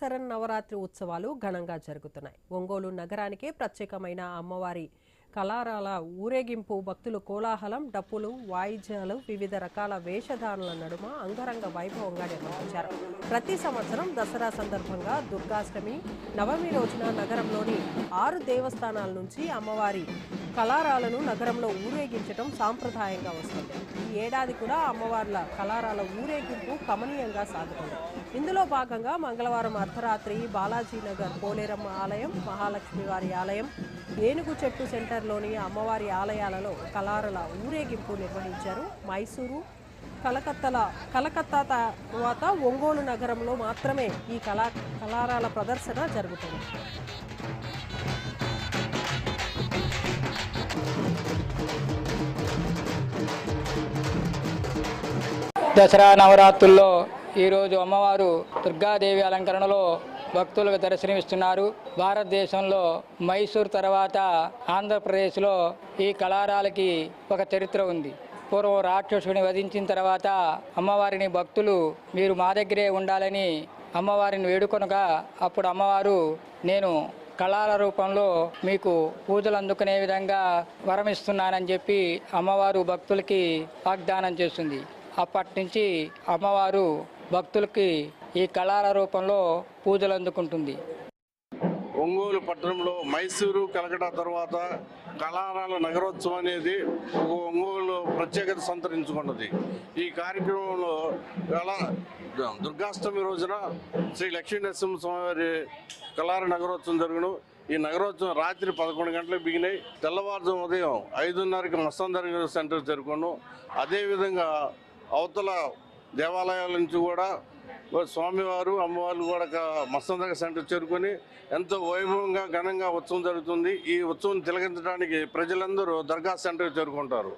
శరన్నవరాత్రి ఉత్సవాలు ఘనంగా జరుగుతున్నాయి. ఒంగోలు నగరానికి ప్రత్యేకమైన అమ్మవారి కళారాల ఊరేగింపు భక్తులు కోలాహలం, డప్పులు, వాయిద్యాలు, వివిధ రకాల వేషధారణల నడుమ అంగరంగ వైభవంగా నిర్వహించారు. ప్రతి సంవత్సరం దసరా సందర్భంగా దుర్గాష్టమి, నవమి రోజున నగరంలోని 6 దేవస్థానాల నుంచి అమ్మవారి కళారాలను నగరంలో ఊరేగించడం సాంప్రదాయంగా వస్తుంది. ఈ ఏడాది కూడా అమ్మవార్ల కళారాల ఊరేగింపు కమనీయంగా సాగుతుంది. ఇందులో భాగంగా మంగళవారం అర్ధరాత్రి బాలాజీ నగర్ పోలేరమ్మ ఆలయం, మహాలక్ష్మి వారి ఆలయం, ఏనుగు చెట్టు సెంటర్లోని అమ్మవారి ఆలయాలలో కళారాల ఊరేగింపు నిర్వహించారు. మైసూరు, కలకత్తా తర్వాత ఒంగోలు నగరంలో మాత్రమే ఈ కళారాల ప్రదర్శన జరుగుతుంది. దసరా నవరాత్రుల్లో ఈరోజు అమ్మవారు దుర్గాదేవి అలంకరణలో భక్తులకు దర్శనమిస్తున్నారు. భారతదేశంలో మైసూర్ తర్వాత ఆంధ్రప్రదేశ్లో ఈ కళారాలకి ఒక చరిత్ర ఉంది. పూర్వం రాక్షసుని వధించిన తర్వాత అమ్మవారిని భక్తులు మీరు మా దగ్గరే ఉండాలని అమ్మవారిని వేడుకొనగా అప్పుడు అమ్మవారు నేను కళాల రూపంలో మీకు పూజలు అందుకునే విధంగా వరమిస్తున్నానని చెప్పి అమ్మవారు భక్తులకి వాగ్దానం చేస్తుంది. అప్పటి నుంచి అమ్మవారు భక్తులకి ఈ కళాల రూపంలో పూజలు అందుకుంటుంది. ఒంగోలు పట్టణంలో మైసూరు, కలకటా తర్వాత కళారాల నగరోత్సవం అనేది ఒక ఒంగోలు ప్రత్యేకత సంతరించుకున్నది. ఈ కార్యక్రమంలో దుర్గాష్టమి రోజున శ్రీ లక్ష్మీ నరసింహస్వామి కళార నగరోత్సవం జరుగును. ఈ నగరోత్సవం రాత్రి 11 గంటలకు బిగినాయి. తెల్లవారుజాము ఉదయం 5:30కి మస్తాన్ సెంటర్ జరుగును. అదేవిధంగా అవతల దేవాలయాల నుంచి కూడా స్వామివారు, అమ్మవారు కూడా మస్తాన్ సెంటర్ చేరుకొని ఎంతో వైభవంగా ఘనంగా ఉత్సవం జరుగుతుంది. ఈ ఉత్సవం తిలకించడానికి ప్రజలందరూ దర్గా సెంటర్ చేరుకుంటారు.